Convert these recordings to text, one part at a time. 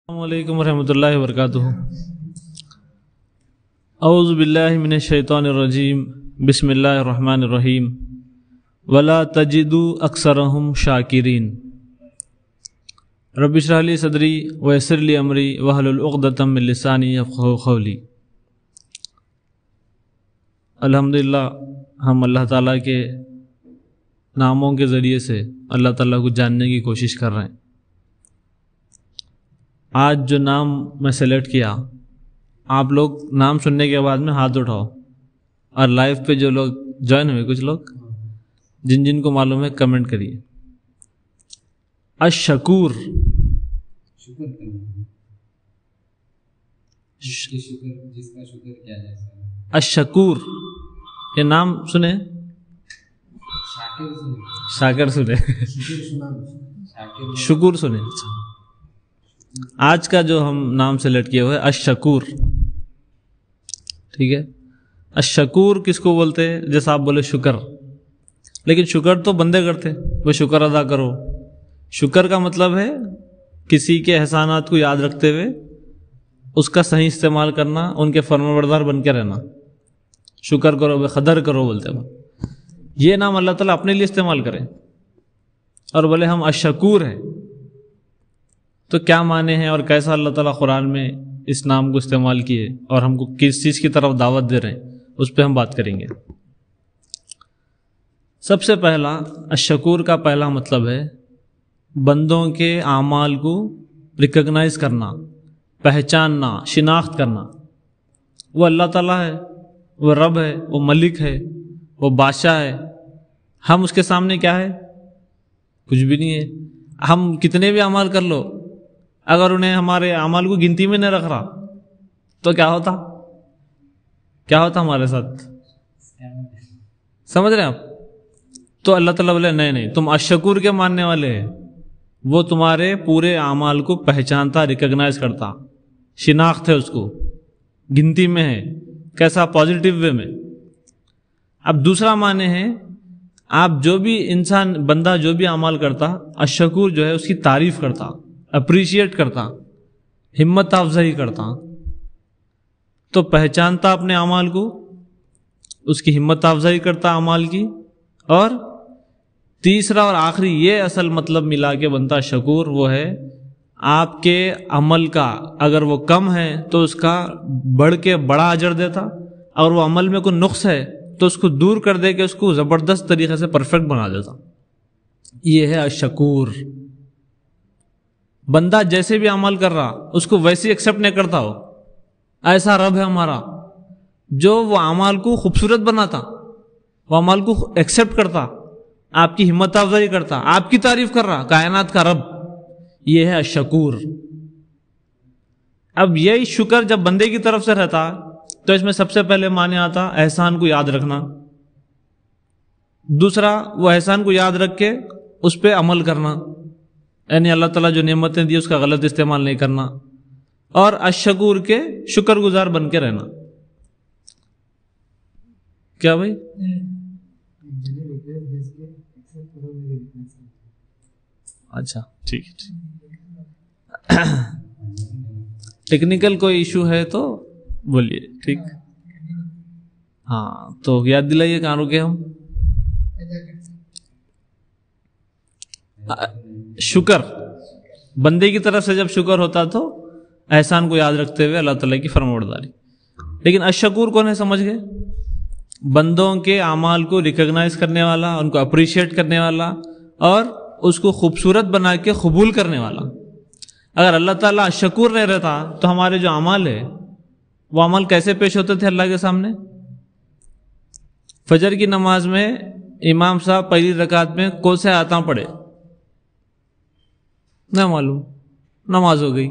السلام علیکم ورحمۃ اللہ وبرکاتہ۔ اعوذ باللہ من الشیطان الرجیم، بسم اللہ الرحمن الرحیم۔ ولا تجدوا اکثرهم شاکرین۔ رب اشرح لی صدری ویسر لی امری واحلل عقدۃ من لسانی یفقہوا قولی۔ الحمدللہ ہم اللہ تعالیٰ کے ناموں کے ذریعے سے اللہ تعالیٰ کو جاننے کی کوشش کر رہے ہیں۔ آج جو نام میں سلیکٹ کیا، آپ لوگ نام سننے کے بعد میں ہاتھ اٹھاؤ، اور لائیو پہ جو لوگ جوائن ہوئے، کچھ لوگ جن کو معلوم ہے کمنٹ کریے۔ الشکور، الشکور، یہ نام سنے؟ شاکر سنے، شکور سنے۔ آج کا جو ہم نام سلیکٹ کیا ہوا ہے الشکور، ٹھیک ہے۔ الشکور کس کو بولتے ہیں؟ جیسا آپ بولے شکر، لیکن شکر تو بندے کرتے، وہ شکر ادا کرو۔ شکر کا مطلب ہے کسی کے احسانات کو یاد رکھتے ہوئے اس کا صحیح استعمال کرنا، ان کے فرمانبردار بن کے رہنا۔ شکر کرو، بے قدر کرو بولتے ہیں۔ یہ نام اللہ تعالیٰ اپنے لیے استعمال کرے اور بولے ہم الشکور ہیں، تو کیا معنی ہے اور کیسا اللہ تعالیٰ قرآن میں اس نام کو استعمال کیے اور ہم کو کس چیز کی طرف دعوت دے رہے ہیں، اس پہ ہم بات کریں گے۔ سب سے پہلا الشکور کا پہلا مطلب ہے بندوں کے اعمال کو ریکگنائز کرنا، پہچاننا، شناخت کرنا۔ وہ اللہ تعالیٰ ہے، وہ رب ہے، وہ ملک ہے، وہ بادشاہ ہے۔ ہم اس کے سامنے کیا ہے؟ کچھ بھی نہیں ہے۔ ہم کتنے بھی اعمال کر لو، اگر انہیں ہمارے اعمال کو گنتی میں نہیں رکھ رہا تو کیا ہوتا ہمارے ساتھ؟ سمجھ رہے ہیں آپ؟ تو اللہ تعالیٰ بولے نہیں، تم الشکور کے ماننے والے ہیں۔ وہ تمہارے پورے اعمال کو پہچانتا، ریکگنائز کرتا، شناخت ہے، اس کو گنتی میں ہے۔ کیسا؟ پازیٹیو وے میں۔ اب دوسرا معنی ہے، آپ جو بھی انسان، بندہ جو بھی اعمال کرتا، الشکور جو ہے اس کی تعریف کرتا، اپریشیٹ کرتا، ہمت افزائی کرتا۔ تو پہچانتا اپنے اعمال کو، اس کی ہمت افزائی کرتا اعمال کی، اور تیسرا اور آخری یہ اصل مطلب ملا کے بنتا شکور، وہ ہے آپ کے عمل کا اگر وہ کم ہے تو اس کا بڑھ کے بڑا اجر دیتا، اور وہ عمل میں کوئی نقص ہے تو اس کو دور کر دے کے اس کو زبردست طریقے سے پرفیکٹ بنا دیتا۔ یہ ہے الشکور۔ بندہ جیسے بھی عمل کر رہا اس کو ویسے ایکسیپٹ نہیں کرتا ہو۔ ایسا رب ہے ہمارا جو وہ اعمال کو خوبصورت بناتا، وہ اعمال کو ایکسیپٹ کرتا، آپ کی ہمت افزائی کرتا، آپ کی تعریف کر رہا، کائنات کا رب۔ یہ ہے الشکور۔ اب یہی شکر جب بندے کی طرف سے رہتا تو اس میں سب سے پہلے معنی آتا احسان کو یاد رکھنا، دوسرا وہ احسان کو یاد رکھ کے اس پہ عمل کرنا، یعنی اللہ تعالیٰ جو نعمتیں دی اس کا غلط استعمال نہیں کرنا، اور الشکور کے شکر گزار بن کے رہنا۔ کیا بھائی؟ اچھا ٹھیک ہے، ٹیکنیکل کوئی ایشو ہے تو بولیے، ٹھیک؟ ہاں تو یاد دلائیے کہاں رکے ہم؟ شکر، بندے کی طرف سے جب شکر ہوتا تو احسان کو یاد رکھتے ہوئے اللہ تعالیٰ کی فرمانبرداری۔ لیکن الشکور کون ہے؟ سمجھ گئے؟ بندوں کے اعمال کو ریکگنائز کرنے والا، ان کو اپریشیٹ کرنے والا، اور اس کو خوبصورت بنا کے قبول کرنے والا۔ اگر اللہ تعالیٰ الشکور نہیں رہتا تو ہمارے جو اعمال ہے وہ عمل کیسے پیش ہوتے تھے اللہ کے سامنے؟ فجر کی نماز میں امام صاحب پہلی رکعت میں کون سے آیتاں پڑھے؟ نہ معلوم، نماز ہو گئی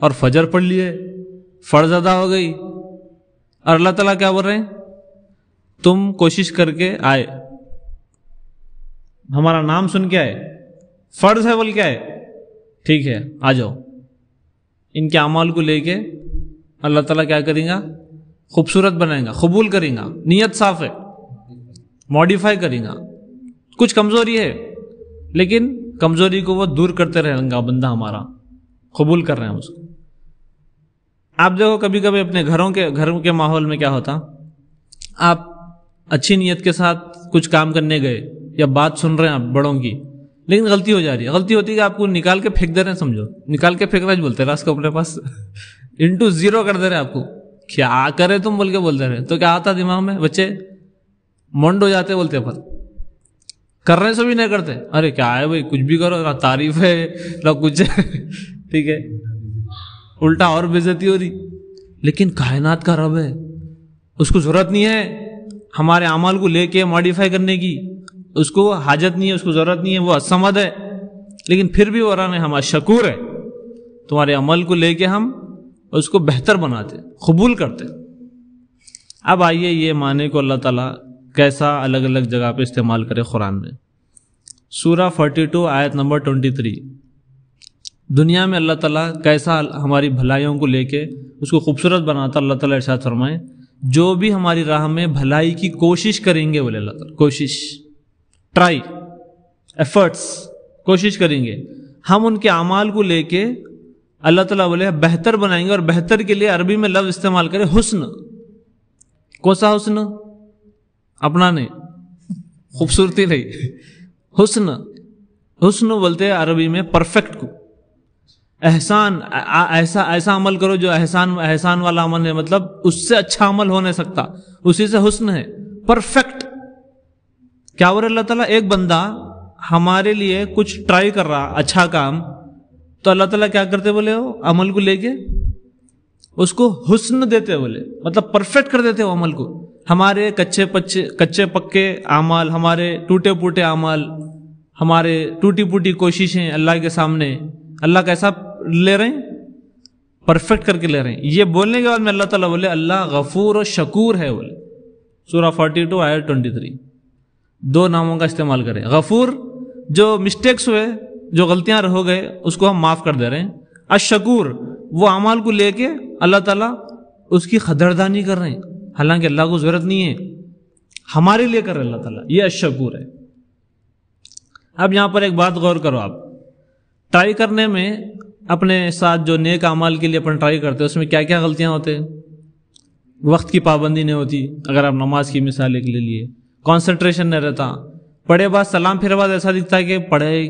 اور فجر پڑھ لیے، فرض ادا ہو گئی، اور اللہ تعالیٰ کیا بول رہے ہیں؟ تم کوشش کر کے آئے، ہمارا نام سن کے آئے، فرض ہے بول کے آئے، ٹھیک ہے آ جاؤ۔ ان کے اعمال کو لے کے اللہ تعالیٰ کیا کریں گا؟ خوبصورت بنائیں گا، قبول کریں گا، نیت صاف ہے، ماڈیفائی کریں گا۔ کچھ کمزوری ہے لیکن کمزوری کو وہ دور کرتے رہے گا بندہ ہمارا، قبول کر رہے ہیں اس کو. آپ دیکھو کبھی کبھی اپنے گھروں کے ماحول میں کیا ہوتا, آپ اچھی نیت کے ساتھ کچھ کام کرنے گئے یا بات سن رہے ہیں آپ بڑوں کی, لیکن غلطی ہو جا رہی ہے. غلطی ہوتی ہے کہ آپ کو نکال کے پھینک دے رہے ہیں, سمجھو نکال کے پھینک رہے ہیں, بولتے رہے اس کو اپنے پاس انٹو زیرو کر دے رہے ہیں آپ کو. کیا کرے تم بول کے بولتے رہے. تو کیا آتا دماغ میں, بچے مونڈ ہو جاتے, بولتے پر کر رہے سے بھی نہیں کرتے. ارے کیا ہے بھائی, کچھ بھی کرو, نہ تعریف ہے نہ کچھ ہے, ٹھیک ہے, الٹا اور بے عزتی ہو رہی. لیکن کائنات کا رب ہے, اس کو ضرورت نہیں ہے ہمارے اعمال کو لے کے ماڈیفائی کرنے کی, اس کو حاجت نہیں ہے, اس کو ضرورت نہیں ہے, وہ الصمد ہے. لیکن پھر بھی ورا نے ہمارا شکور ہے, تمہارے عمل کو لے کے ہم اس کو بہتر بناتے, قبول کرتے. اب آئیے یہ معنی کو اللہ تعالیٰ کیسا الگ الگ جگہ پہ استعمال کرے قرآن میں. سورہ 42 آیت نمبر 23. دنیا میں اللہ تعالیٰ کیسا ہماری بھلائیوں کو لے کے اس کو خوبصورت بناتا. اللہ تعالیٰ ارشاد فرمائے, جو بھی ہماری راہ میں بھلائی کی کوشش کریں گے, بولے اللہ تعالیٰ, کوشش, ٹرائی, ایفرٹس, کوشش کریں گے, ہم ان کے اعمال کو لے کے اللہ تعالیٰ بولے بہتر بنائیں گے. اور بہتر کے لیے عربی میں لفظ استعمال کرے حسن. کون سا حسن؟ اپنا نہیں, خوبصورتی نہیں, حسن. حسن بولتے ہیں عربی میں پرفیکٹ کو. احسان, ایسا عمل کرو جو احسان والا عمل ہے, مطلب اس سے اچھا عمل ہو نہیں سکتا, اسی سے حسن ہے, پرفیکٹ. کیا بولے اللہ تعالیٰ, ایک بندہ ہمارے لیے کچھ ٹرائی کر رہا اچھا کام, تو اللہ تعالیٰ کیا کرتے بولے, وہ عمل کو لے کے اس کو حسن دیتے, بولے مطلب پرفیکٹ کر دیتے وہ عمل کو. ہمارے کچے پکے اعمال, ہمارے ٹوٹے پوٹے اعمال, ہمارے ٹوٹی پوٹی کوششیں اللہ کے سامنے اللہ کیسا لے رہے ہیں, پرفیکٹ کر کے لے رہے ہیں. یہ بولنے کے بعد میں اللہ تعالیٰ بولے اللہ غفور و شکور ہے, بولے سورہ 42 آیت 23. دو ناموں کا استعمال کریں. غفور جو مسٹیکس ہوئے, جو غلطیاں ہو گئے, اس کو ہم معاف کر دے رہے ہیں. الشکور وہ اعمال کو لے کے اللہ تعالیٰ اس کی قدردانی کر رہے ہیں, حالانکہ اللہ کو ضرورت نہیں ہے, ہمارے لیے کر رہے اللہ تعالیٰ. یہ الشکور ہے. اب یہاں پر ایک بات غور کرو, آپ ٹرائی کرنے میں اپنے ساتھ جو نیک اعمال کے لیے اپن ٹرائی کرتے ہیں, اس میں کیا کیا غلطیاں ہوتے ہیں. وقت کی پابندی نہیں ہوتی. اگر آپ نماز کی مثال ایک لے لیے, کانسنٹریشن نہیں رہتا. پڑھے بعد سلام پھر بعد ایسا دکھتا ہے کہ پڑھے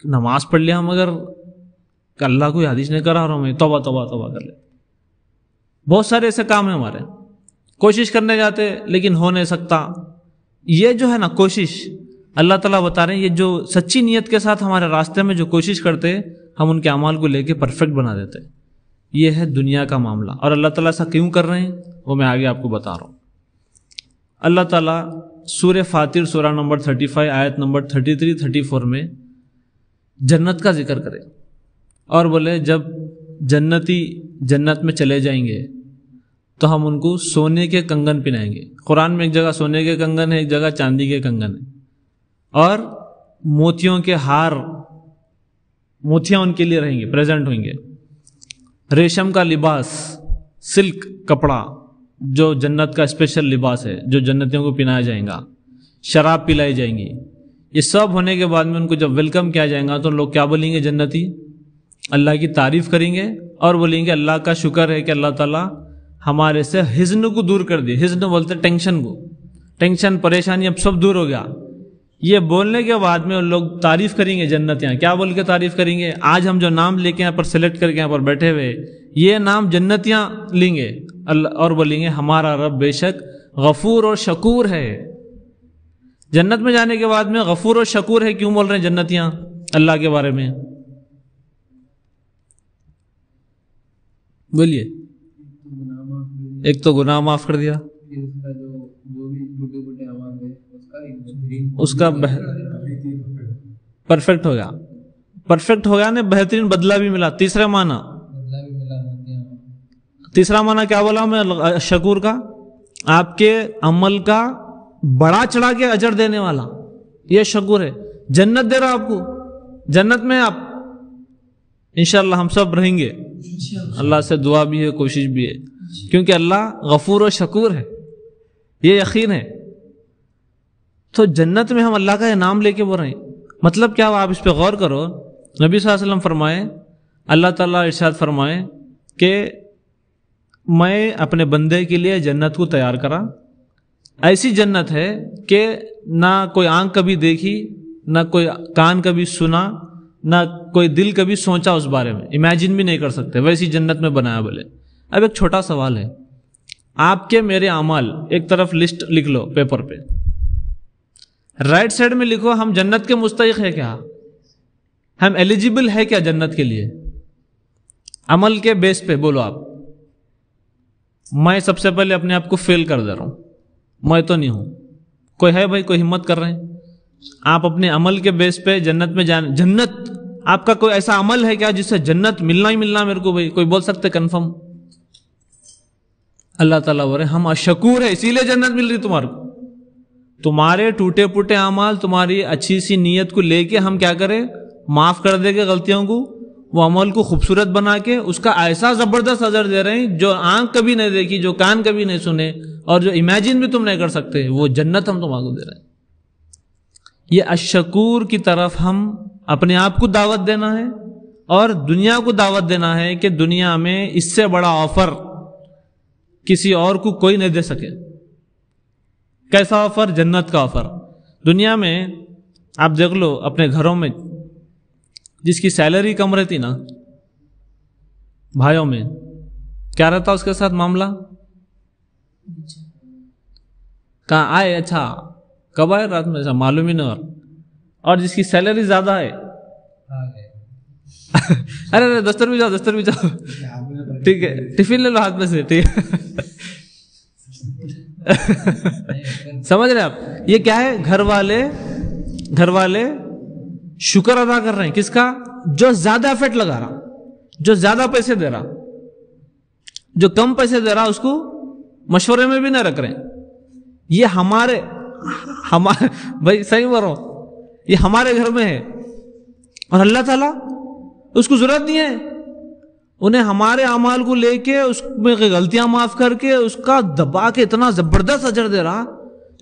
نماز پڑھ لیا مگر اللہ کو یاد نہیں کرا رہا ہوں میں, توبہ کر لے. بہت سارے ایسے کام ہیں ہمارے, کوشش کرنے جاتے لیکن ہو نہیں سکتا. یہ جو ہے نا کوشش, اللہ تعالیٰ بتا رہے ہیں, یہ جو سچی نیت کے ساتھ ہمارے راستے میں جو کوشش کرتے, ہم ان کے اعمال کو لے کے پرفیکٹ بنا دیتے. یہ ہے دنیا کا معاملہ. اور اللہ تعالیٰ ایسا کیوں کر رہے ہیں وہ میں آگے آپ کو بتا رہا ہوں. اللہ تعالیٰ سورہ فاطر سورہ نمبر 35 آیت نمبر 33-34 میں جنت کا ذکر کرے اور بولے جب جنتی جنت میں چلے جائیں گے تو ہم ان کو سونے کے کنگن پہنائیں گے. قرآن میں ایک جگہ سونے کے کنگن ہے, ایک جگہ چاندی کے کنگن ہے, اور موتیوں کے ہار, موتیاں ان کے لیے رہیں گے, پریزنٹ ہوئیں گے. ریشم کا لباس, سلک کپڑا جو جنت کا اسپیشل لباس ہے, جو جنتیوں کو پہنایا جائے گا. شراب پلائی جائیں گی. یہ سب ہونے کے بعد میں ان کو جب ویلکم کیا جائے گا تو لوگ کیا بولیں گے, جنتی اللہ کی تعریف کریں گے اور بولیں گے اللہ کا شکر ہے کہ اللہ تعالیٰ ہمارے سے حزن کو دور کر دی. حزن بولتے ٹینشن کو, ٹینشن پریشانی اب سب دور ہو گیا. یہ بولنے کے بعد میں لوگ تعریف کریں گے جنتیاں. کیا بول کے تعریف کریں گے, آج ہم جو نام لے کے یہاں پر سلیکٹ کر کے یہاں پر بیٹھے ہوئے, یہ نام جنتیاں لیں گے اور بولیں گے ہمارا رب بے شک غفور اور شکور ہے. جنت میں جانے کے بعد میں غفور اور شکور ہے کیوں بول رہے ہیں جنتیاں اللہ کے بارے میں؟ بولیے. ایک تو گناہ معاف کر دیا, اس کا پرفیکٹ ہو گیا, پرفیکٹ ہو گیا نا, بہترین بدلہ بھی ملا. تیسرا معنی کیا بولا میں شکور کا, آپ کے عمل کا بڑا چڑھا کے اجر دینے والا, یہ شکور ہے. جنت دے رہا آپ کو, جنت میں آپ انشاءاللہ ہم سب رہیں گے. اللہ سے دعا بھی ہے, کوشش بھی ہے, کیونکہ اللہ غفور و شکور ہے, یہ یقین ہے. تو جنت میں ہم اللہ کا یہ نام لے کے بول رہے ہیں. مطلب کیا, آپ اس پہ غور کرو. نبی صلی اللہ علیہ وسلم فرمائے اللہ تعالیٰ ارشاد فرمائے کہ میں اپنے بندے کے لیے جنت کو تیار کرا، ایسی جنت ہے کہ نہ کوئی آنکھ کبھی دیکھی، نہ کوئی کان کبھی سنا، نہ کوئی دل کبھی سوچا اس بارے میں، امیجن بھی نہیں کر سکتے، ویسی جنت میں بنایا بولے۔ اب ایک چھوٹا سوال ہے، آپ کے میرے اعمال ایک طرف لسٹ لکھ لو پیپر پہ، رائٹ سائڈ میں لکھو ہم جنت کے مستحق ہے کیا، ہم ایلیجیبل ہے کیا جنت کے لیے، عمل کے بیس پہ بولو آپ۔ میں سب سے پہلے اپنے آپ کو فیل کر دے رہا ہوں، میں تو نہیں ہوں، کوئی ہے بھائی، کوئی ہمت کر رہے ہیں آپ اپنے عمل کے بیس پہ جنت میں جنت آپ کا کوئی ایسا عمل ہے کیا جس سے جنت ملنا ہی ملنا میرے کو، بھائی کوئی بول سکتے کنفرم؟ اللہ تعالیٰ بول رہے ہم اشکور ہے اسی لیے جنت مل رہی تمہارے کو، تمہارے ٹوٹے پوٹے اعمال، تمہاری اچھی سی نیت کو لے کے ہم کیا کریں، معاف کر دے گے غلطیوں کو، وہ عمل کو خوبصورت بنا کے اس کا ایسا زبردست اجر دے رہے ہیں جو آنکھ کبھی نہیں دیکھی، جو کان کبھی نہیں سنے، اور جو امیجن بھی تم نہیں کر سکتے، وہ جنت ہم تمہارے کو دے رہے ہیں۔ یہ الشکور کی طرف ہم اپنے آپ کو دعوت دینا ہے اور دنیا کو دعوت دینا ہے کہ دنیا میں اس سے بڑا آفر کسی اور کو کوئی نہیں دے سکے۔ کیسا آفر؟ جنت کا آفر۔ دنیا میں آپ دیکھ لو اپنے گھروں میں جس کی سیلری کم رہتی نا، بھائیوں میں کیا رہتا اس کے ساتھ معاملہ، کہاں آئے، اچھا کب آئے، رات میں، ایسا معلوم ہی نہیں، اور جس کی سیلری زیادہ ہے ارے دستر بھی جاؤ، دستر بھی جاؤ، ٹھیک ہے ٹفن لے لو ہاتھ میں سے، ٹھیک ہے سمجھ رہے آپ؟ یہ کیا ہے، گھر والے شکر ادا کر رہے ہیں کس کا؟ جو زیادہ ایفرٹ لگا رہا، جو زیادہ پیسے دے رہا، جو کم پیسے دے رہا اس کو مشورے میں بھی نہ رکھ رہے ہیں۔ یہ ہمارے بھائی صحیح بول رہا ہوں، یہ ہمارے گھر میں ہے، اور اللہ تعالیٰ اس کو ضرورت نہیں ہے، انہیں ہمارے اعمال کو لے کے اس میں غلطیاں معاف کر کے اس کا دبا کے اتنا زبردست اجر دے رہا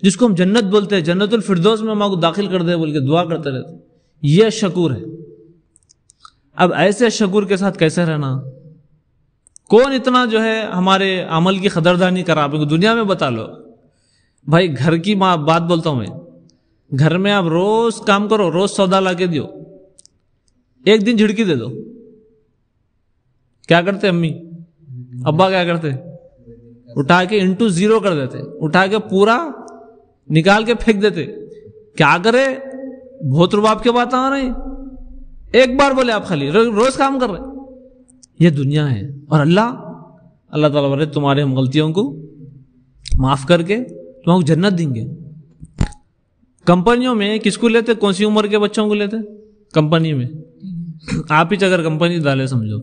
جس کو ہم جنت بولتے ہیں، جنت الفردوس میں ہم کو داخل کر دے بول کے دعا کرتے رہتے۔ یہ شکور ہے۔ اب ایسے شکور کے ساتھ کیسے رہنا؟ کون اتنا جو ہے ہمارے عمل کی قدردانی کرا؟ آپ کو دنیا میں بتا لو بھائی، گھر کی بات بولتا ہوں میں، گھر میں آپ روز کام کرو، روز سودا لا کے دیو، ایک دن جھڑکی دے دو، کیا کرتے امی ابا؟ کیا کرتے؟ اٹھا کے انٹو زیرو کر دیتے، اٹھا کے پورا نکال کے پھینک دیتے۔ کیا کرے؟ بہت رباب کے بات آ رہی، ایک بار بولے آپ خالی روز کام کر رہے۔ یہ دنیا ہے، اور اللہ تعالیٰ بولے تمہارے ہم غلطیوں کو معاف کر کے تمہیں جنت دیں گے۔ کمپنیوں میں کس کو لیتے؟ کون سی عمر کے بچوں کو لیتے کمپنی میں؟ آپ ہی اگر کمپنی ڈالے سمجھو،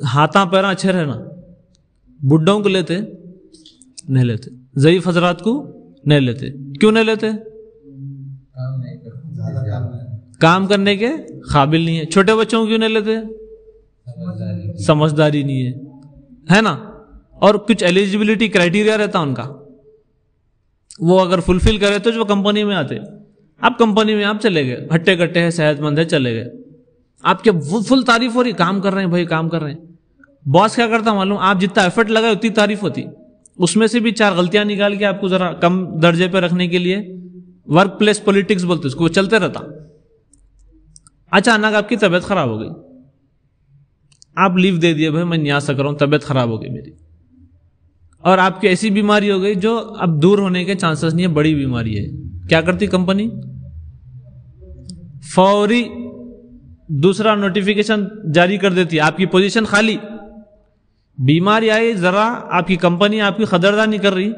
ہاتھاں پیراں اچھے رہنا، بڈھوں کو لیتے نہیں لیتے، ضعیف حضرات کو نہیں لیتے۔ کیوں نہیں لیتے؟ کام کرنے کے قابل نہیں ہے۔ چھوٹے بچوں کو کیوں نہیں لیتے؟ سمجھداری نہیں ہے نا، اور کچھ ایلیجیبلٹی کرائٹیریا رہتا ان کا، وہ اگر فلفل کرے تو جو کمپنی میں آتے۔ اب کمپنی میں آپ چلے گئے، ہٹے کٹے ہیں، صحت مند ہے، چلے گئے، آپ کے فل تعریف ہو رہی، کام کر رہے ہیں بھائی، کام کر رہے ہیں۔ باس کیا کرتا معلوم؟ آپ جتنا ایفرٹ لگائے اتنی تعریف ہوتی، اس میں سے بھی 4 غلطیاں نکال کے آپ کو ذرا کم درجے پہ رکھنے کے لیے ورک پلیس پولیٹکس بولتے اس کو، وہ چلتے رہتا۔ اچانک آپ کی طبیعت خراب ہو گئی، آپ لیو دے دیے، بھائی میں نہیں آ سک رہا ہوں، طبیعت خراب ہو گئی میری، اور آپ کی ایسی بیماری ہو گئی جو اب دور ہونے کے چانسز نہیں ہے، بڑی بیماری ہے۔ کیا کرتی کمپنی؟ فوری دوسرا نوٹیفیکیشن جاری کر دیتی، آپ کی پوزیشن خالی، بیماری آئی، ذرا آپ کی کمپنی آپ کی قدردانی کر رہی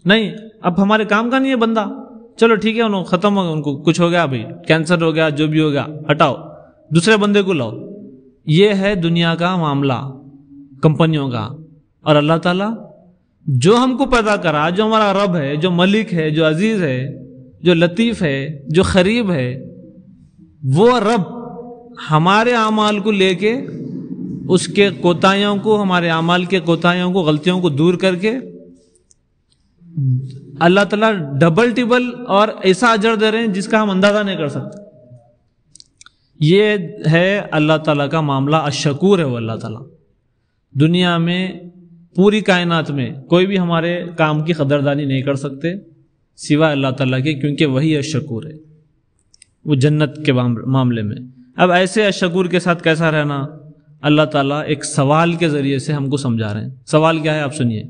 نہیں، اب ہمارے کام کا نہیں ہے بندہ، چلو ٹھیک ہے، انہوں ختم ہو گیا، ان کو کچھ ہو گیا، بھائی کینسر ہو گیا، جو بھی ہو گیا، ہٹاؤ، دوسرے بندے کو لاؤ۔ یہ ہے دنیا کا معاملہ کمپنیوں کا۔ اور اللہ تعالیٰ جو ہم کو پیدا کرا، جو ہمارا رب ہے، جو ملک ہے، جو عزیز ہے، جو لطیف ہے، جو قریب ہے، وہ رب ہمارے اعمال کو لے کے اس کے کوتاہیوں کو، ہمارے اعمال کے کوتاہیوں کو، غلطیوں کو دور کر کے اللہ تعالیٰ ڈبل ٹیبل اور ایسا اجر دے رہے ہیں جس کا ہم اندازہ نہیں کر سکتے۔ یہ ہے اللہ تعالیٰ کا معاملہ، الشکور ہے وہ اللہ تعالیٰ. دنیا میں پوری کائنات میں کوئی بھی ہمارے کام کی قدردانی نہیں کر سکتے سوائے اللہ تعالیٰ کے، کیونکہ وہی الشکور ہے وہ جنت کے معاملے میں. اب ایسے الشکور کے ساتھ کیسا رہنا، اللہ تعالیٰ ایک سوال کے ذریعے سے ہم کو سمجھا رہے ہیں. سوال کیا ہے آپ سنیے،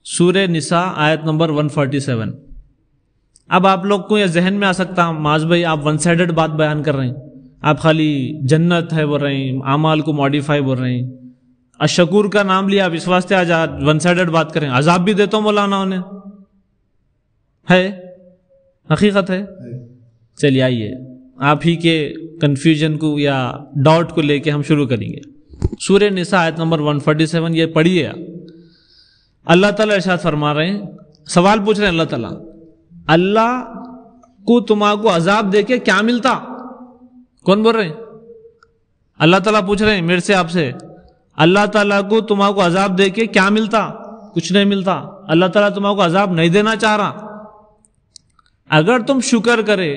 سورہ نساء آیت نمبر 147. اب آپ لوگ کو یہ ذہن میں آ سکتا معاذ بھائی آپ ون سائیڈڈ بات بیان کر رہے ہیں، آپ خالی جنت ہے بول رہے ہیں، اعمال کو ماڈیفائی بول رہے ہیں، الشکور کا نام لیا، آپ اس واسطے آج ون سائیڈڈ بات کریں. عذاب بھی دیتا ہوں مولانا انہیں، ہے حقیقت ہے. چلیے آئیے آپ ہی کے کنفیوژن کو یا ڈاؤٹ کو لے کے ہم شروع کریں گے. سورہ نساء آیت نمبر 147 یہ پڑھیے. اللہ تعالیٰ ارشاد فرما رہے ہیں، سوال پوچھ رہے ہیں اللہ تعالیٰ، اللہ کو تمہارے کو عذاب دے کے کیا ملتا؟ کون بول رہے ہیں؟ اللہ تعالیٰ پوچھ رہے ہیں میرے سے آپ سے، اللہ تعالیٰ کو تمہارے کو عذاب دے کے کیا ملتا؟ کچھ نہیں ملتا. اللہ تعالیٰ تمہارے کو عذاب نہیں دینا چاہ رہا. اگر تم شکر کرے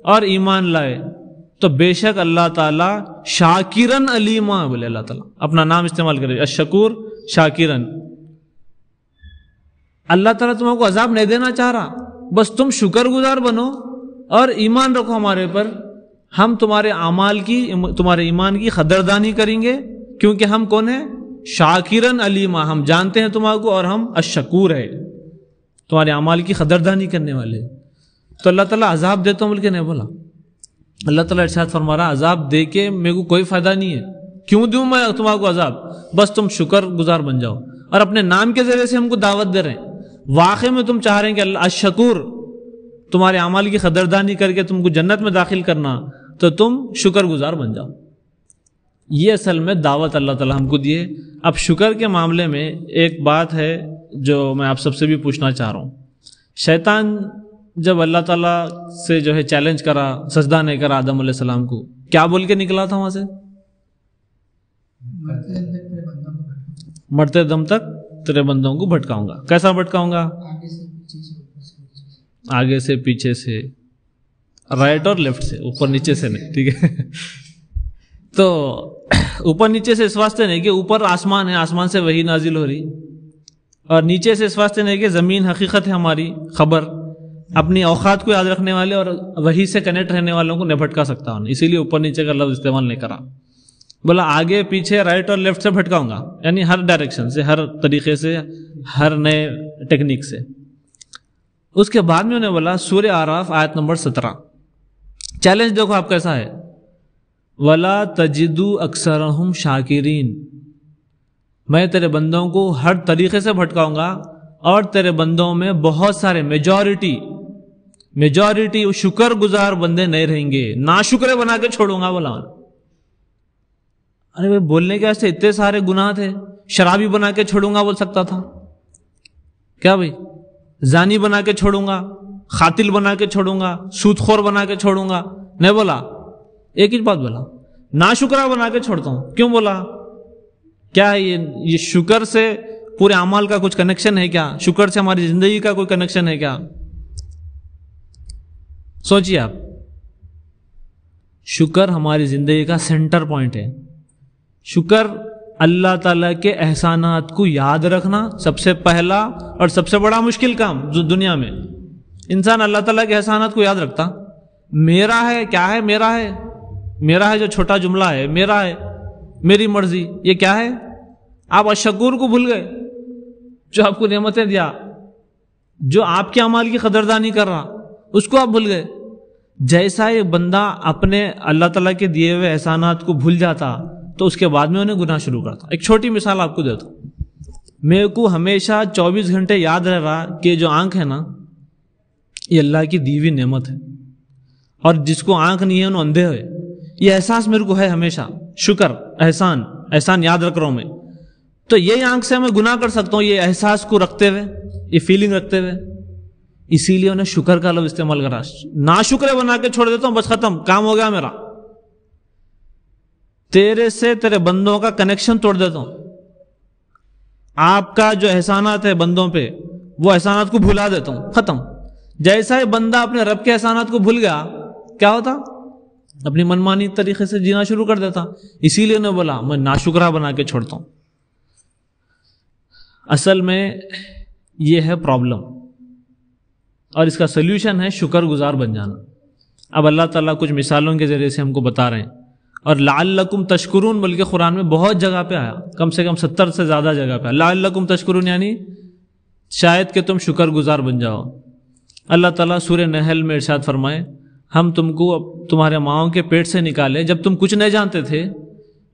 اور ایمان لائے تو بے شک اللہ تعالیٰ شاکرن علیما، بولے اللہ تعالیٰ اپنا نام استعمال کرے، الشکور شاکرن. اللہ تعالیٰ تمہارے کو عذاب نہیں دینا چاہ رہا، بس تم شکر گزار بنو اور ایمان رکھو ہمارے پر. ہم تمہارے اعمال کی، تمہارے ایمان کی قدردانی کریں گے، کیونکہ ہم کون ہیں؟ شاکرن علیما، ہم جانتے ہیں تمہارے کو اور ہم الشکور ہے، تمہارے اعمال کی قدردانی کرنے والے. تو اللہ تعالیٰ عذاب دیتا ہوں بول کے نہیں بولا. اللہ تعالیٰ ارشاد فرما رہا عذاب دے کے میرے کو کوئی فائدہ نہیں ہے. کیوں دوں میں تمہارے کو عذاب؟ بس تم شکر گزار بن جاؤ. اور اپنے نام کے ذریعے سے ہم کو دعوت دے رہے ہیں. واقعی میں تم چاہ رہے ہیں کہ اللہ الشکور تمہارے اعمال کی قدردانی کر کے تم کو جنت میں داخل کرنا، تو تم شکر گزار بن جاؤ. یہ اصل میں دعوت اللہ تعالیٰ ہم کو دیے. اب شکر کے معاملے میں ایک بات ہے جو میں آپ سب سے بھی پوچھنا چاہ رہا ہوں. شیطان جب اللہ تعالیٰ سے جو ہے چیلنج کرا، سجدہ نہیں کرا آدم علیہ السلام کو، کیا بول کے نکلا تھا وہاں سے؟ مرتے دم تک تیرے بندوں کو بھٹکاؤں گا. کیسا بھٹکاؤں گا؟ آگے سے پیچھے سے، رائٹ اور لیفٹ سے، اوپر نیچے سے نہیں. ٹھیک ہے؟ تو اوپر نیچے سے اس واسطے نہیں کہ اوپر آسمان ہے، آسمان سے وہی نازل ہو رہی، اور نیچے سے اس واسطے نہیں کہ زمین حقیقت ہے ہماری خبر، اپنی اوقات کو یاد رکھنے والے اور وہی سے کنیکٹ رہنے والوں کو نہیں بھٹکا سکتا ہوں، اسی لیے اوپر نیچے کا لفظ استعمال نہیں کرا. بولا آگے پیچھے رائٹ اور لیفٹ سے بھٹکاؤں گا، یعنی ہر ڈائریکشن سے، ہر طریقے سے، ہر نئے ٹیکنیک سے. اس کے بعد میں انہیں بولا سورہ اعراف آیت نمبر 17، چیلنج دیکھو آپ کیسا ہے، وَلَا تَجِدُوا أَكْثَرَهُمْ شَاكِرِينَ، میں تیرے بندوں کو ہر طریقے سے بھٹکاؤں گا اور تیرے بندوں میں بہت سارے میجورٹی شکر گزار بندے نہیں رہیں گے، ناشکرے بنا کے چھوڑوں گا. بولا ارے بھائی بولنے کے واسطے اتنے سارے گناہ تھے، شرابی بنا کے چھوڑوں گا بول سکتا تھا کیا بھائی؟ زانی بنا کے چھوڑوں گا، قاتل بنا کے چھوڑوں گا، سود خور بنا کے چھوڑوں گا، نہیں بولا. ایک ہی بات بولا، ناشکرا بنا کے چھوڑتا ہوں. کیوں بولا؟ کیا ہے یہ شکر سے پورے اعمال کا کچھ کنیکشن ہے کیا؟ شکر سے ہماری زندگی کا کوئی کنیکشن ہے کیا؟ سوچیے آپ. شکر ہماری زندگی کا سینٹر پوائنٹ ہے. شکر اللہ تعالیٰ کے احسانات کو یاد رکھنا سب سے پہلا اور سب سے بڑا مشکل کام جو دنیا میں انسان اللہ تعالیٰ کے احسانات کو یاد رکھتا. میرا ہے کیا ہے؟ میرا ہے جو چھوٹا جملہ ہے، میرا ہے، میری مرضی، یہ کیا ہے؟ آپ الشکور کو بھول گئے جو آپ کو نعمتیں دیا، جو آپ کے اعمال کی قدردانی کر رہا، اس کو آپ بھول گئے. جیسا ایک بندہ اپنے اللہ تعالیٰ کے دیے ہوئے احسانات کو بھول جاتا تو اس کے بعد میں انہیں گناہ شروع کرتا. ایک چھوٹی مثال آپ کو دیتا ہوں. میرے کو ہمیشہ 24 گھنٹے یاد رہ رہا کہ جو آنکھ ہے نا یہ اللہ کی دی ہوئی نعمت ہے، اور جس کو آنکھ نہیں ہے انہوں اندھے ہوئے. یہ احساس میرے کو ہے ہمیشہ، شکر، احسان یاد رکھ رہا ہوں میں. تو یہی آنکھ سے میں گناہ کر سکتا ہوں یہ احساس کو رکھتے ہوئے، یہ فیلنگ رکھتے ہوئے. اسی لیے انہیں شکر کا لفظ استعمال کرا. ناشکرے بنا کے چھوڑ دیتا ہوں، بس ختم، کام ہو گیا میرا. تیرے سے تیرے بندوں کا کنیکشن توڑ دیتا ہوں. آپ کا جو احسانات ہے بندوں پہ وہ احسانات کو بھلا دیتا ہوں، ختم. جیسا ہی بندہ اپنے رب کے احسانات کو بھول گیا کیا ہوتا؟ اپنی منمانی طریقے سے جینا شروع کر دیتا. اسی لیے انہوں نے بولا میں ناشکرہ بنا کے چھوڑتا ہوں. اصل میں یہ ہے پرابلم، اور اس کا سلیوشن ہے شکر گزار بن جانا. اب اللہ تعالیٰ کچھ مثالوں کے ذریعے سے ہم کو بتا رہے ہیں. اور لعلکم تشکرون بلکہ قرآن میں بہت جگہ پہ آیا، کم سے کم 70 سے زیادہ جگہ پہ آیا. لعلکم تشکرون یعنی شاید کہ تم شکر گزار بن جاؤ. اللہ تعالیٰ سورہ نحل میں ارشاد فرمائے ہم تم کو تمہارے ماؤں کے پیٹ سے نکالے جب تم کچھ نہیں جانتے تھے،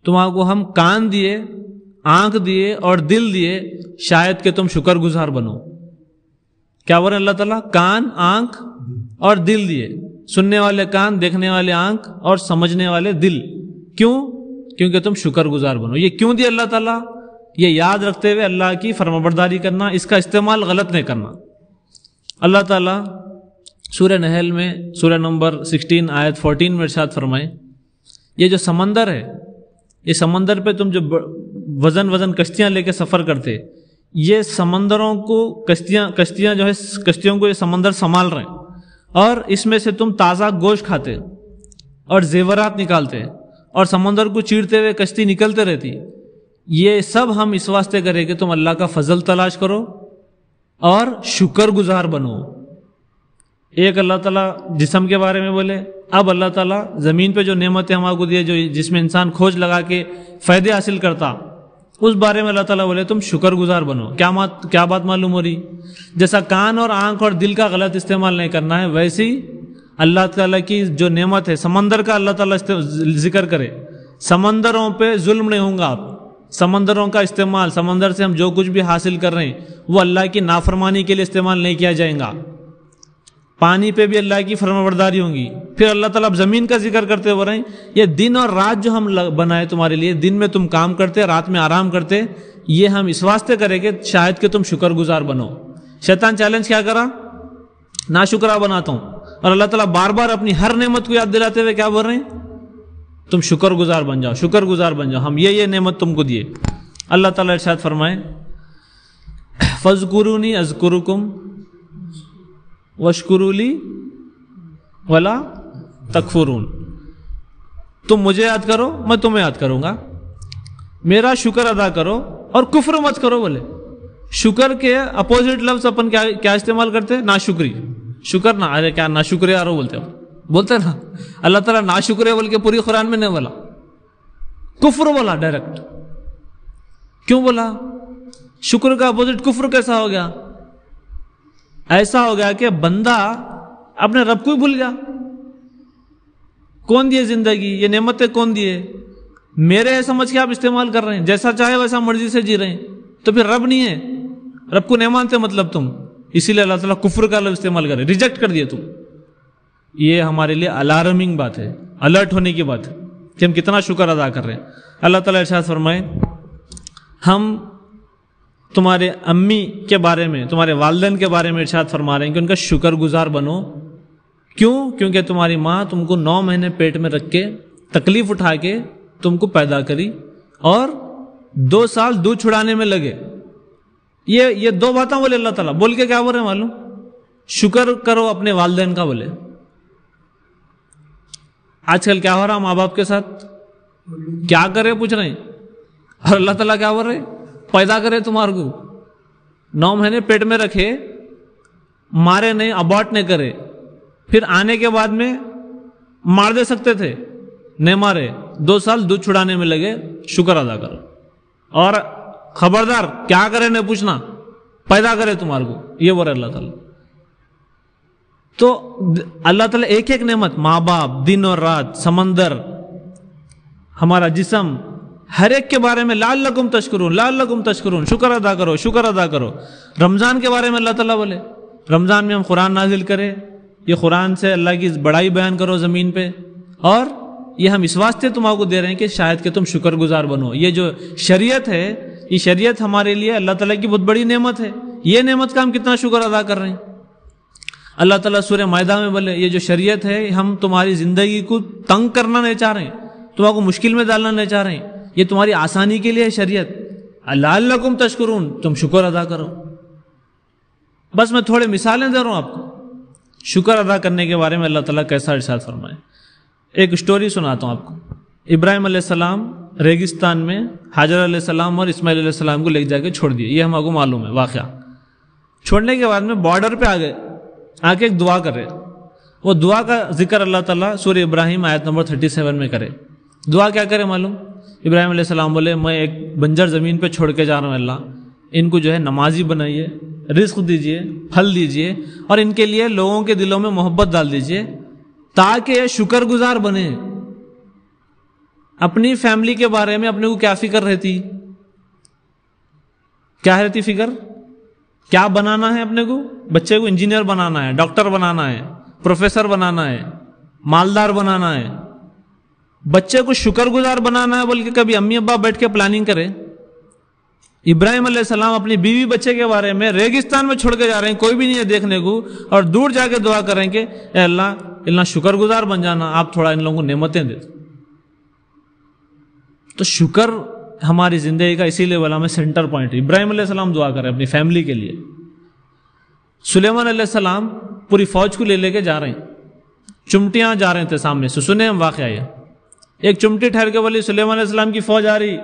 تمہارے کو ہم کان دیے، آنکھ دیے اور دل دیے شاید کہ تم شکر گزار بنو. کیا بول رہے اللہ تعالیٰ؟ کان، آنکھ اور دل دیے. سننے والے کان، دیکھنے والے آنکھ اور سمجھنے والے دل. کیوں؟ کیونکہ تم شکر گزار بنو. یہ کیوں دیا اللہ تعالیٰ؟ یہ یاد رکھتے ہوئے اللہ کی فرمانبرداری کرنا، اس کا استعمال غلط نہیں کرنا. اللہ تعالیٰ سورہ نحل میں سورہ نمبر 16 آیت 14 میں ارشاد فرمائے یہ جو سمندر ہے، یہ سمندر پہ تم جو وزن کشتیاں لے کے سفر کرتے، یہ سمندروں کو کشتیاں جو ہے کشتیوں کو یہ سمندر سنبھال رہے ہیں، اور اس میں سے تم تازہ گوشت کھاتے اور زیورات نکالتے اور سمندر کو چیرتے ہوئے کشتی نکلتے رہتی. یہ سب ہم اس واسطے کریں کہ تم اللہ کا فضل تلاش کرو اور شکر گزار بنو. ایک اللہ تعالیٰ جسم کے بارے میں بولے، اب اللہ تعالیٰ زمین پہ جو نعمتیں ہمارے کو دیے، جو جس میں انسان کھوج لگا کے فائدے حاصل کرتا، اس بارے میں اللہ تعالیٰ بولے تم شکر گزار بنو. کیا بات معلوم ہو رہی؟ جیسا کان اور آنکھ اور دل کا غلط استعمال نہیں کرنا ہے، ویسے ہی اللہ تعالیٰ کی جو نعمت ہے سمندر کا اللہ تعالیٰ ذکر کرے. سمندروں پہ ظلم نہیں ہوں گا آپ. سمندروں کا استعمال، سمندر سے ہم جو کچھ بھی حاصل کر رہے ہیں وہ اللہ کی نافرمانی کے لیے استعمال نہیں کیا جائے گا. پانی پہ بھی اللہ کی فرمانبرداری ہوں گی. پھر اللہ تعالیٰ اب زمین کا ذکر کرتے ہو رہے ہیں، یہ دن اور رات جو ہم بنائے تمہارے لیے، دن میں تم کام کرتے، رات میں آرام کرتے، یہ ہم اس واسطے کریں کہ شاید کہ تم شکر گزار بنو. شیطان چیلنج کیا کرا؟ ناشکرہ بناتا ہوں. اور اللہ تعالیٰ بار بار اپنی ہر نعمت کو یاد دلاتے ہوئے کیا بول رہے ہیں؟ تم شکر گزار بن جاؤ، شکر گزار بن جاؤ، ہم یہ نعمت تم کو دیے. اللہ تعالیٰ ارشاد فرمائے فاذکرونی اذکرکم واشکروا لی ولا تکفرون. تم مجھے یاد کرو، میں تمہیں یاد کروں گا. میرا شکر ادا کرو اور کفر مت کرو. بولے شکر کے اپوزٹ لفظ اپن کیا استعمال کرتے؟ ناشکری. شکر نہ، ارے کیا ناشکرے آرو بولتے نا. اللہ تعالیٰ ناشکرے بول کے پوری قرآن میں نہیں بولا، کفر بولا ڈائریکٹ. کیوں بولا؟ شکر کا اپوزٹ کفر کیسا ہو گیا؟ ایسا ہو گیا کہ بندہ اپنے رب کو ہی بھول گیا. کون دیے زندگی؟ یہ نعمتیں کون دیے؟ میرے سمجھ کے آپ استعمال کر رہے ہیں، جیسا چاہے ویسا مرضی سے جی رہے ہیں، تو پھر رب نہیں ہے، رب کو نہیں مانتے مطلب تم. اسی لیے اللہ تعالیٰ کفر کا لفظ استعمال کرے، ریجیکٹ کر دیے تم. یہ ہمارے لیے الارمنگ بات ہے، الرٹ ہونے کی بات ہے کہ ہم کتنا شکر ادا کر رہے ہیں. اللہ تعالیٰ ارشاد فرمائے ہم تمہارے امی کے بارے میں، تمہارے والدین کے بارے میں ارشاد فرما رہے ہیں کہ ان کا شکر گزار بنو. کیوں؟ کیونکہ تمہاری ماں تم کو 9 مہینے پیٹ میں رکھ کے تکلیف اٹھا کے تم کو پیدا کری اور 2 سال دودھ چھڑانے میں لگے. یہ 2 باتیں بولے اللہ تعالیٰ. بول کے کیا بول رہے ہیں معلوم؟ شکر کرو اپنے والدین کا. بولے آج کل کیا ہو رہا ماں باپ کے ساتھ؟ کیا کرے پوچھ رہے ہیں، اور اللہ تعالیٰ کیا بول رہے؟ پیدا کرے تمہارے کو، 9 مہینے پیٹ میں رکھے، مارے نہیں، ابارٹ نہیں کرے، پھر آنے کے بعد میں مار دے سکتے تھے، نہیں مارے، 2 سال دودھ چھڑانے میں لگے. شکر ادا کرو. اور خبردار کیا کرے نہیں پوچھنا، پیدا کرے تمہارے کو. یہ بول رہے اللہ تعالیٰ. تو اللہ تعالیٰ ایک ایک نعمت، ماں باپ، دن اور رات، سمندر، ہمارا جسم، ہر ایک کے بارے میں لعلکم تشکرون، لعلکم تشکرون، شکر ادا کرو، شکر ادا کرو. رمضان کے بارے میں اللہ تعالیٰ بولے رمضان میں ہم قرآن نازل کرے، یہ قرآن سے اللہ کی بڑائی بیان کرو زمین پہ، اور یہ ہم اس واسطے تم کو دے رہے ہیں کہ شاید کہ تم شکر گزار بنو. یہ جو شریعت ہے، یہ شریعت ہمارے لیے اللہ تعالیٰ کی بہت بڑی نعمت ہے. یہ نعمت کا ہم کتنا شکر ادا کر رہے ہیں. اللہ تعالیٰ سورہ مائدہ میں بولے یہ جو شریعت ہے ہم تمہاری زندگی کو تنگ کرنا نہیں چاہ رہے ہیں، تمہارے کو مشکل میں ڈالنا نہیں چاہ رہے ہیں، یہ تمہاری آسانی کے لیے ہے شریعت. لعلکم تشکرون، تم شکر ادا کرو. بس میں تھوڑے مثالیں دے رہا ہوں آپ کو شکر ادا کرنے کے بارے میں. اللہ تعالیٰ کیسا ارشاد فرمائے ایک اسٹوری سناتا ہوں آپ کو. ابراہیم علیہ السلام ریگستان میں حاجر علیہ السلام اور اسماعیل علیہ السلام کو لے جا کے چھوڑ دیے. یہ ہم کو معلوم ہے واقعہ. چھوڑنے کے بعد میں بارڈر پہ آ گئے, آ کے ایک دعا کر رہے. وہ دعا کا ذکر اللہ تعالیٰ سورہ ابراہیم آیت نمبر 37 میں کرے. دعا کیا کرے معلوم؟ ابراہیم علیہ السلام بولے میں ایک بنجر زمین پہ چھوڑ کے جا رہا ہوں, اللہ ان کو جو ہے نمازی بنائیے, رزق دیجئے, پھل دیجئے, اور ان کے لیے لوگوں کے دلوں میں محبت ڈال دیجئے تاکہ یہ شکر گزار بنے. اپنی فیملی کے بارے میں اپنے کو کیا فکر رہتی؟ کیا رہتی فکر؟ کیا بنانا ہے اپنے کو؟ بچے کو انجینئر بنانا ہے, ڈاکٹر بنانا ہے, پروفیسر بنانا ہے, مالدار بنانا ہے. بچے کو شکر گزار بنانا ہے بلکہ کبھی امی ابا بیٹھ کے پلاننگ کرے. ابراہیم علیہ السلام اپنی بیوی بچے کے بارے میں ریگستان میں چھوڑ کے جا رہے ہیں, کوئی بھی نہیں ہے دیکھنے کو, اور دور جا کے دعا کریں کہ اے اللہ شکر گزار بن جانا, آپ تھوڑا ان لوگوں کو نعمتیں دے. تو شکر ہماری زندگی کا اسی لیے بولا میں سینٹر پوائنٹ. ابراہیم علیہ السلام دعا کر رہے ہیں اپنی فیملی کے لیے. سلیمان علیہ السلام پوری فوج کو لے کے جا رہے ہیں, چمٹیاں جا رہے تھے سامنے سے. سنے ہم واقعہ یہ, ایک چمٹی ٹھہر کے بولی سلیمان علیہ السلام کی فوج آ رہی.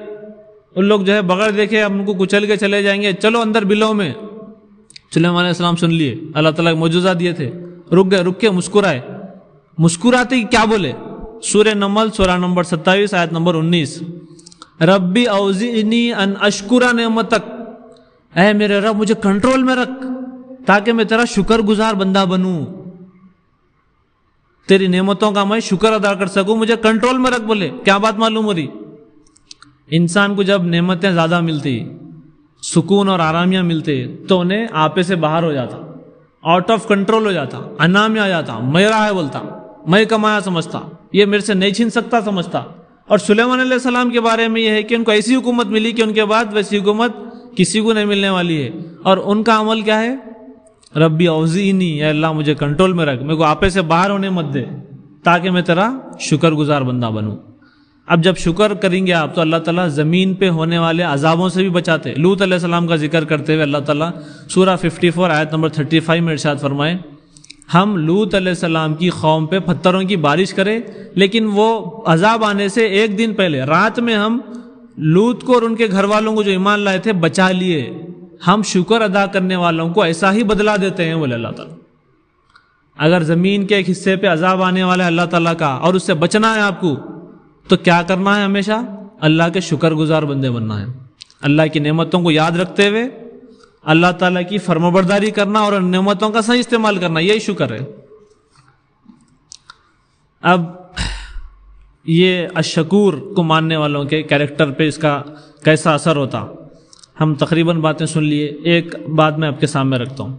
ان لوگ جو ہے بغیر دیکھے اب ان کو کچل کے چلے جائیں گے, چلو اندر بلوں میں. سلیمان علیہ السلام سن لیے, اللہ تعالیٰ کے معجزہ دیے تھے, رک گئے, رک کے مسکرائے. مسکراتے کیا بولے؟ سورہ نمل سورہ نمبر 27 آیت نمبر 19, ربی اوزعنی ان اشکر نعمتک, اے میرے رب مجھے کنٹرول میں رکھ تاکہ میں تیرا شکر گزار بندہ بنوں, تیری نعمتوں کا میں شکر ادا کر سکوں, مجھے کنٹرول میں رکھ. بولے کیا بات معلوم ہو رہی؟ انسان کو جب نعمتیں زیادہ ملتی, سکون اور آرامیاں ملتے, تو انہیں آپے سے باہر ہو جاتا, آؤٹ آف کنٹرول ہو جاتا, انا میں آ جاتا, میرا ہے بولتا, میں کمایا سمجھتا, یہ میرے سے نہیں چھین سکتا سمجھتا. اور سلیمان علیہ السلام کے بارے میں یہ ہے کہ ان کو ایسی حکومت ملی کہ ان کے بعد ویسی حکومت کسی کو نہیں ملنے والی ہے. اور ان کا عمل کیا ہے؟ ربی اوزعنی, اے اللہ مجھے کنٹرول میں رکھ, میرے کو آپے سے باہر ہونے مت دے تاکہ میں تیرا شکر گزار بندہ بنوں. اب جب شکر کریں گے آپ تو اللہ تعالیٰ زمین پہ ہونے والے عذابوں سے بھی بچاتے. لوط علیہ السلام کا ذکر کرتے ہوئے اللہ تعالیٰ سورہ 54 آیت نمبر 35 میں ارشاد فرمائے, ہم لوط علیہ السلام کی قوم پہ پتھروں کی بارش کرے, لیکن وہ عذاب آنے سے ایک دن پہلے رات میں ہم لوط کو اور ان کے گھر والوں کو جو ایمان لائے تھے بچا لیے. ہم شکر ادا کرنے والوں کو ایسا ہی بدلا دیتے ہیں بولے اللہ تعالیٰ. اگر زمین کے ایک حصے پہ عذاب آنے والا ہے اللہ تعالیٰ کا اور اس سے بچنا ہے آپ کو, تو کیا کرنا ہے؟ ہمیشہ اللہ کے شکر گزار بندے بننا ہے. اللہ کی نعمتوں کو یاد رکھتے ہوئے اللہ تعالیٰ کی فرمانبرداری کرنا اور نعمتوں کا صحیح استعمال کرنا, یہی شکر ہے. اب یہ الشکور کو ماننے والوں کے کیریکٹر پہ اس کا کیسا اثر ہوتا, ہم تقریباً باتیں سن لیے. ایک بات میں آپ کے سامنے رکھتا ہوں,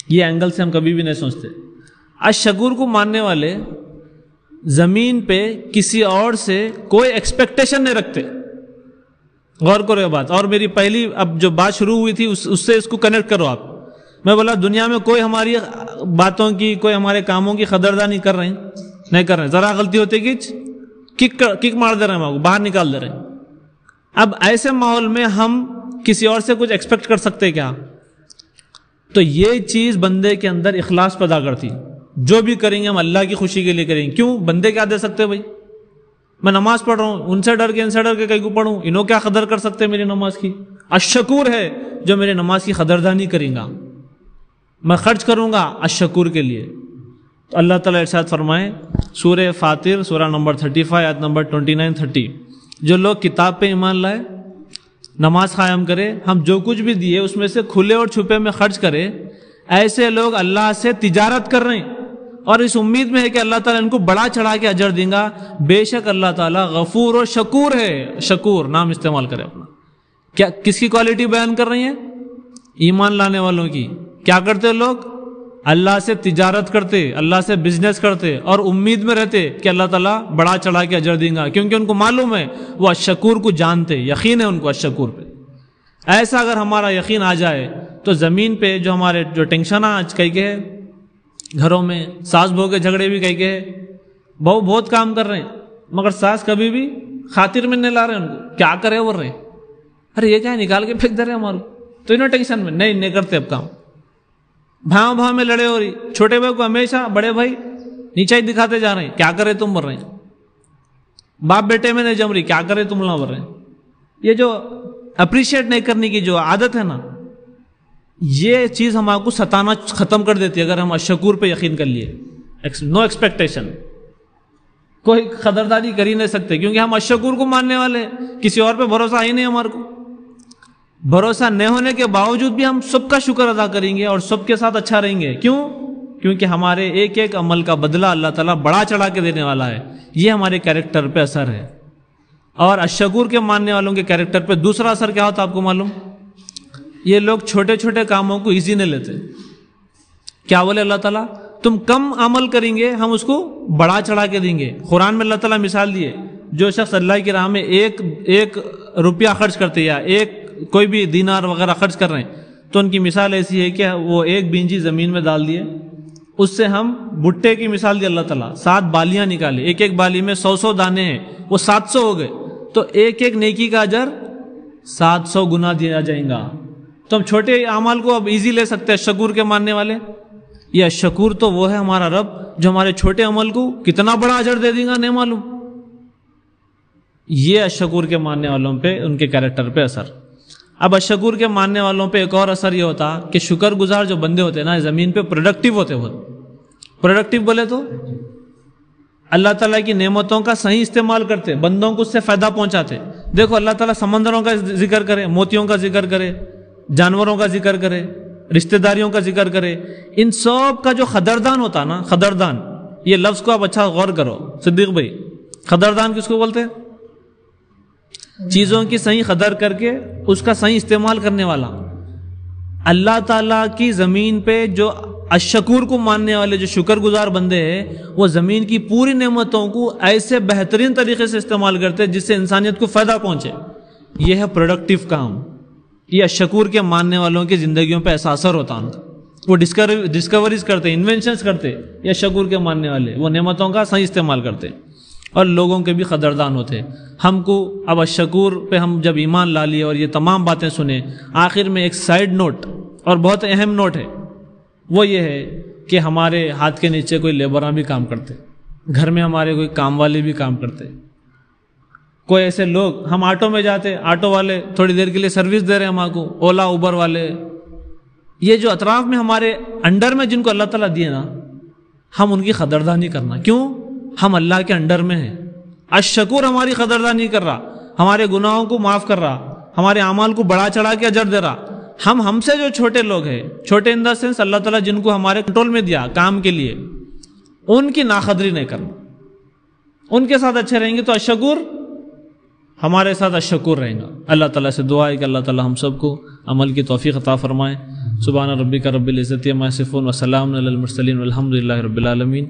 یہ اینگل سے ہم کبھی بھی نہیں سوچتے. الشکور کو ماننے والے زمین پہ کسی اور سے کوئی ایکسپیکٹیشن نہیں رکھتے. غور کرو یہ بات. اور میری پہلی اب جو بات شروع ہوئی تھی اس سے اس کو کنیکٹ کرو آپ. میں بولا دنیا میں کوئی ہماری باتوں کی, کوئی ہمارے کاموں کی قدردانی نہیں کر رہے. ذرا غلطی ہوتی کک مار دے رہے ہیں, باہر نکال دے رہے ہیں. اب ایسے ماحول میں ہم کسی اور سے کچھ ایکسپیکٹ کر سکتے کیا؟ تو یہ چیز بندے کے اندر اخلاص پیدا کرتی. جو بھی کریں گے ہم اللہ کی خوشی کے لیے کریں گے. کیوں؟ بندے کیا دے سکتے بھائی؟ میں نماز پڑھ رہا ہوں, ان سے ڈر کے ان سے ڈر کے کہیں کو پڑھوں, انہوں کیا قدر کر سکتے میری نماز کی؟ الشکور ہے جو میری نماز کی قدردانی کریں گا, میں خرچ کروں گا الشکور کے لیے. تو اللہ تعالیٰ ارشاد فرمائے سورہ فاطر سورہ نمبر 35 آیت نمبر 29-30, جو لوگ کتاب پہ ایمان لائے, نماز قائم کرے, ہم جو کچھ بھی دیے اس میں سے کھلے اور چھپے میں خرچ کرے, ایسے لوگ اللہ سے تجارت کر رہے ہیں اور اس امید میں ہے کہ اللہ تعالیٰ ان کو بڑا چڑھا کے اجر دیں گا. بے شک اللہ تعالیٰ غفور اور شکور ہے. شکور نام استعمال کرے اپنا. کیا کس کی کوالٹی بیان کر رہی ہیں؟ ایمان لانے والوں کی. کیا کرتے لوگ؟ اللہ سے تجارت کرتے, اللہ سے بزنس کرتے اور امید میں رہتے کہ اللہ تعالیٰ بڑا چڑھا کے اجر دیں گا, کیونکہ ان کو معلوم ہے, وہ الشکور کو جانتے, یقین ہے ان کو الشکور پہ. ایسا اگر ہمارا یقین آ جائے تو زمین پہ جو ہمارے جو ٹینشن آج کئی کے گھروں میں ساس بہو کے جھگڑے بھی کئی کے, بہو بہت کام کر رہے ہیں مگر ساس کبھی بھی خاطر میں نہیں لا رہے ان کو. کیا کرے بول رہے, ارے یہ کیا ہے نکال کے پھینک دے رہے ہمارے, تو انہیں ٹینشن میں نہیں کرتے اب کام. بھاؤ بھاؤ میں لڑے ہو رہی, چھوٹے بھائی کو ہمیشہ بڑے بھائی نیچا ہی دکھاتے جا رہے ہیں. کیا کرے تم بول رہے ہیں, باپ بیٹے میں نہیں جم رہی، کیا کرے تم بول رہے ہیں. یہ جو اپریشیٹ نہیں کرنے کی جو عادت ہے نا، یہ چیز ہم آپ کو ستانا ختم کر دیتی ہے اگر ہم اشکور پہ یقین کر لیے. نو ایکسپیکٹیشن، کوئی قدردانی کر ہی نہیں سکتے کیونکہ ہم اشکور کو ماننے والے ہیں، کسی اور پہ بھروسہ ہی نہیں ہمارے کو. بھروسہ نہیں ہونے کے باوجود بھی ہم سب کا شکر ادا کریں گے اور سب کے ساتھ اچھا رہیں گے. کیوں؟ کیونکہ ہمارے ایک ایک عمل کا بدلہ اللہ تعالیٰ بڑا چڑھا کے دینے والا ہے. یہ ہمارے کیریکٹر پہ اثر ہے. اور اشکور کے ماننے والوں کے کیریکٹر پہ دوسرا اثر کیا ہوتا ہے آپ کو معلوم؟ یہ لوگ چھوٹے چھوٹے کاموں کو ایزی نہیں لیتے. کیا بولے اللہ تعالیٰ؟ تم کم عمل کریں گے ہم اس کو بڑا چڑھا کے دیں گے. قرآن میں اللہ تعالیٰ مثال دیے، جو شخص اللہ کی راہ میں ایک روپیہ خرچ کرتے یا ایک کوئی بھی دینار وغیرہ خرچ کر رہے ہیں تو ان کی مثال ایسی ہے کہ وہ ایک بینجی زمین میں ڈال دیے، اس سے ہم بھٹے کی مثال دی اللہ تعالیٰ، 7 بالیاں نکالے، ایک ایک بالی میں 100 دانے ہیں، وہ 700 ہو گئے، تو ایک ایک نیکی کا اجر 700 گنا دیا جائے گا. تو ہم چھوٹے اعمال کو اب ایزی لے سکتے ہیں شکور کے ماننے والے. یہ شکور تو وہ ہے ہمارا رب جو ہمارے چھوٹے عمل کو کتنا بڑا اجر دے دے گا نہیں معلوم. یہ اشکور کے ماننے والوں پہ ان کے کیریکٹر پہ اثر. اب اشکور کے ماننے والوں پہ ایک اور اثر یہ ہوتا کہ شکر گزار جو بندے ہوتے ہیں نا زمین پہ پروڈکٹیو ہوتے. بہت پروڈکٹیو بولے تو اللہ تعالیٰ کی نعمتوں کا صحیح استعمال کرتے، بندوں کو اس سے فائدہ پہنچاتے. دیکھو اللہ تعالیٰ سمندروں کا ذکر کرے، موتیوں کا ذکر کرے، جانوروں کا ذکر کرے، رشتہ داریوں کا ذکر کرے. ان سب کا جو قدردان ہوتا نا، قدردان، یہ لفظ کو آپ اچھا غور کرو صدیق بھائی. قدردان کس کو بولتے ہیں؟ چیزوں کی صحیح قدر کر کے اس کا صحیح استعمال کرنے والا. اللہ تعالیٰ کی زمین پہ جو اشکور کو ماننے والے جو شکر گزار بندے ہیں وہ زمین کی پوری نعمتوں کو ایسے بہترین طریقے سے استعمال کرتے جس سے انسانیت کو فائدہ پہنچے. یہ ہے پروڈکٹیو کام. یہ اشکور کے ماننے والوں کی زندگیوں پہ ایسا اثر ہوتا ان کا. وہ ڈسکوریز کرتے، انوینشنز کرتے. یہ اشکور کے ماننے والے وہ نعمتوں کا صحیح استعمال کرتے اور لوگوں کے بھی قدردان ہوتے. ہم کو اب اشکور پہ ہم جب ایمان لا لیے اور یہ تمام باتیں سنیں، آخر میں ایک سائیڈ نوٹ اور بہت اہم نوٹ ہے، وہ یہ ہے کہ ہمارے ہاتھ کے نیچے کوئی لیبراں بھی کام کرتے، گھر میں ہمارے کوئی کام والے بھی کام کرتے. کوئی ایسے لوگ، ہم آٹو میں جاتے، آٹو والے تھوڑی دیر کے لیے سروس دے رہے ہیں ہمارے کو، اولا اوبر والے. یہ جو اطراف میں ہمارے انڈر میں جن کو اللہ تعالیٰ دیے نا، ہم ان کی قدردانی کرنا. کیوں؟ ہم اللہ کے انڈر میں ہیں. اشکور ہماری قدردانی کر رہا، ہمارے گناہوں کو معاف کر رہا، ہمارے اعمال کو بڑا چڑھا کے اجر دے رہا. ہم سے جو چھوٹے لوگ ہیں، چھوٹے ان دا سینس اللہ تعالیٰ جن کو ہمارے کنٹرول میں دیا کام کے لیے، ان کی ناقدری نہیں کرنا. ان کے ساتھ اچھے رہیں گے تو اشکور ہمارے ساتھ اشکور رہیں گا. اللہ تعالیٰ سے دعا ہے کہ اللہ تعالیٰ ہم سب کو عمل کی توفیق عطا فرمائے. سبحان ربک رب العزت عما یصفون وسلام علی المرسلین والحمد للہ رب العالمین.